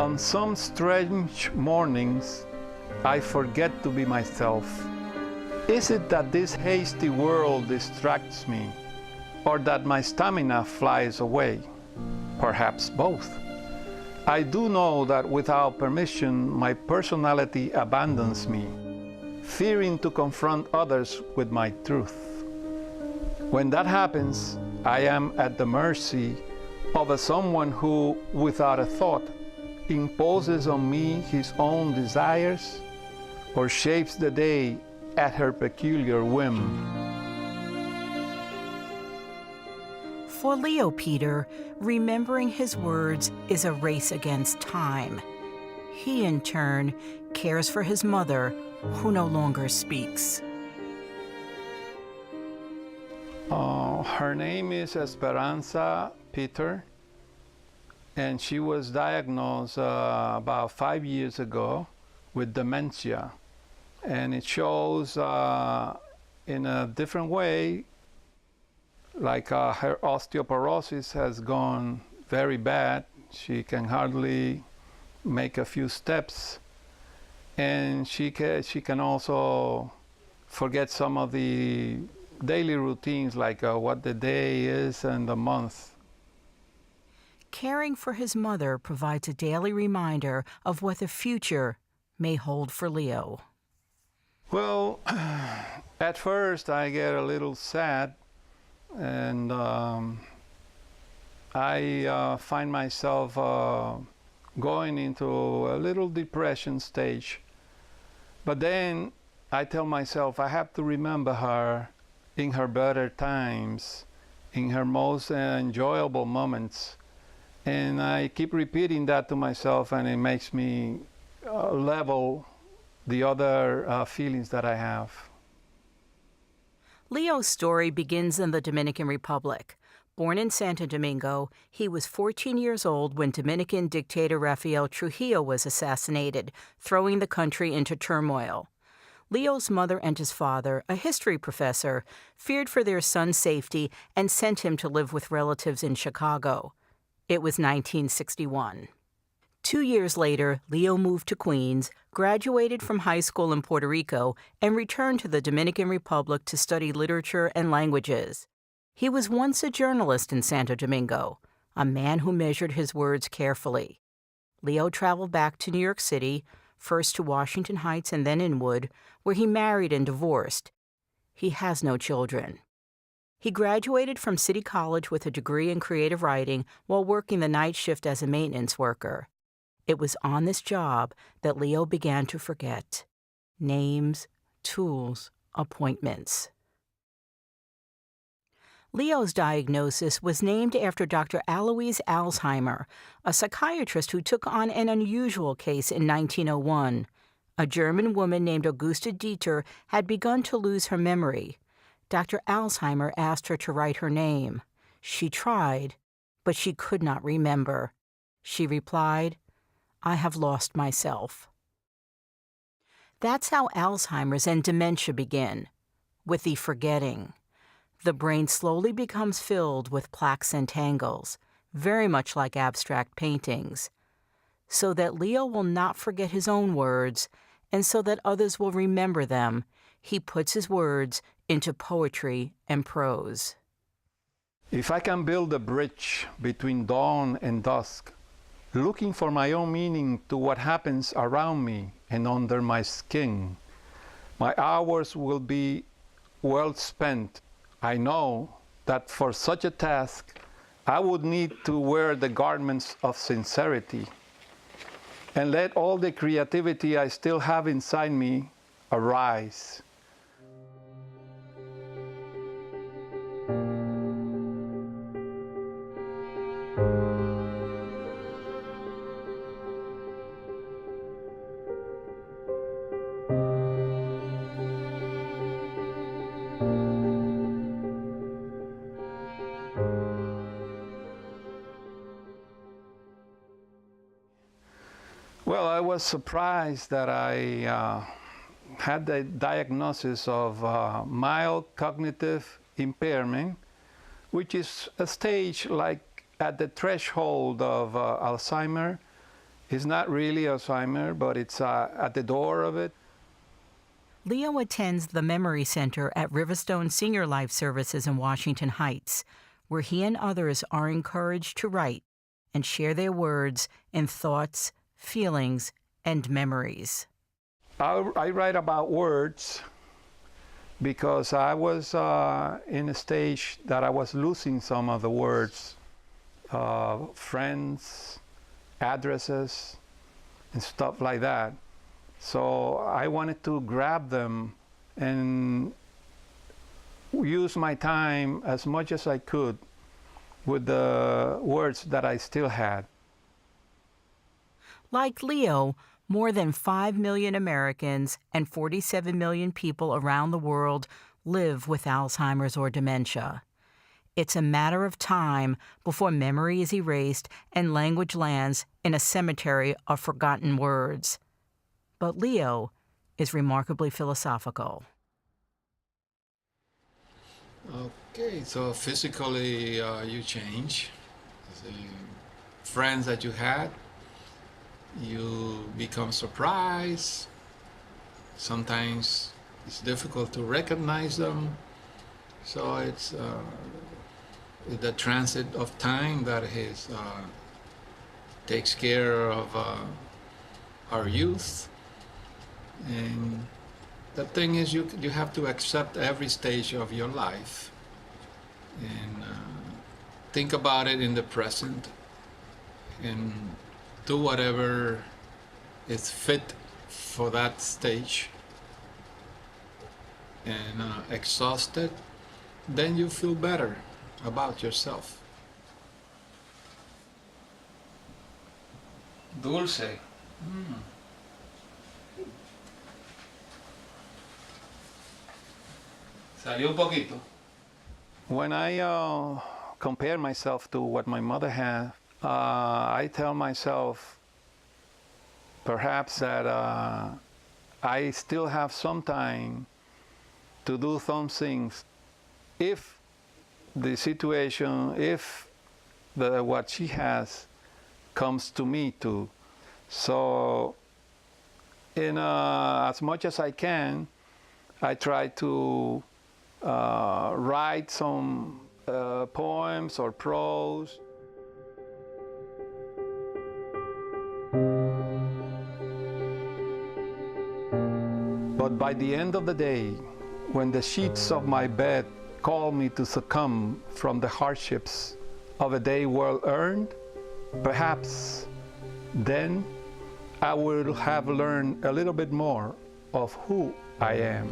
On some strange mornings, I forget to be myself. Is it that this hasty world distracts me, or that my stamina flies away? Perhaps both. I do know that without permission, my personality abandons me, fearing to confront others with my truth. When that happens, I am at the mercy of someone who, without a thought, imposes on me his own desires or shapes the day at her peculiar whim. For Leo Peter, remembering his words is a race against time. He, in turn, cares for his mother, who no longer speaks. Her name is Esperanza Peter, and she was diagnosed about 5 years ago with dementia. And it shows in a different way, like her osteoporosis has gone very bad. She can hardly make a few steps, and she can also forget some of the daily routines, like what the day is and the month. Caring for his mother provides a daily reminder of what the future may hold for Leo. Well, at first I get a little sad, and I find myself going into a little depression stage. But then I tell myself I have to remember her in her better times, in her most enjoyable moments. And I keep repeating that to myself, and it makes me level the other feelings that I have. Leo's story begins in the Dominican Republic. Born in Santo Domingo, he was 14 years old when Dominican dictator Rafael Trujillo was assassinated, throwing the country into turmoil. Leo's mother and his father, a history professor, feared for their son's safety and sent him to live with relatives in Chicago. It was 1961. 2 years later, Leo moved to Queens, graduated from high school in Puerto Rico, and returned to the Dominican Republic to study literature and languages. He was once a journalist in Santo Domingo, a man who measured his words carefully. Leo traveled back to New York City, first to Washington Heights and then Inwood, where he married and divorced. He has no children. He graduated from City College with a degree in creative writing while working the night shift as a maintenance worker. It was on this job that Leo began to forget names, tools, appointments. Leo's diagnosis was named after Dr. Alois Alzheimer, a psychiatrist who took on an unusual case in 1901. A German woman named Augusta Dieter had begun to lose her memory. Dr. Alzheimer asked her to write her name. She tried, but she could not remember. She replied, "I have lost myself." That's how Alzheimer's and dementia begin, with the forgetting. The brain slowly becomes filled with plaques and tangles, very much like abstract paintings, so that Leo will not forget his own words, and so that others will remember them. He puts his words into poetry and prose. If I can build a bridge between dawn and dusk, looking for my own meaning to what happens around me and under my skin, my hours will be well spent. I know that for such a task, I would need to wear the garments of sincerity and let all the creativity I still have inside me arise. Well, I was surprised that I had the diagnosis of mild cognitive impairment, which is a stage like at the threshold of Alzheimer It's not really Alzheimer, but it's at the door of it. Leo attends the Memory Center at Riverstone Senior Life Services in Washington Heights, where he and others are encouraged to write and share their words and thoughts, feelings, and memories. I write about words because I was in a stage that I was losing some of the words, friends, addresses, and stuff like that. So I wanted to grab them and use my time as much as I could with the words that I still had. Like Leo, more than 5 million Americans and 47 million people around the world live with Alzheimer's or dementia. It's a matter of time before memory is erased and language lands in a cemetery of forgotten words. But Leo is remarkably philosophical. Okay, so physically you change. The friends that you had, you become surprised. Sometimes it's difficult to recognize them. So it's the transit of time that takes care of our youth. And the thing is, you have to accept every stage of your life and think about it in the present and do whatever is fit for that stage. And exhausted, then you feel better about yourself. Dulce. Salió un poquito. When I compare myself to what my mother had, I tell myself perhaps that I still have some time to do some things if the situation, if what she has comes to me too. So as much as I can, I try to write some poems or prose. But by the end of the day, when the sheets of my bed call me to succumb from the hardships of a day well earned, perhaps then I will have learned a little bit more of who I am.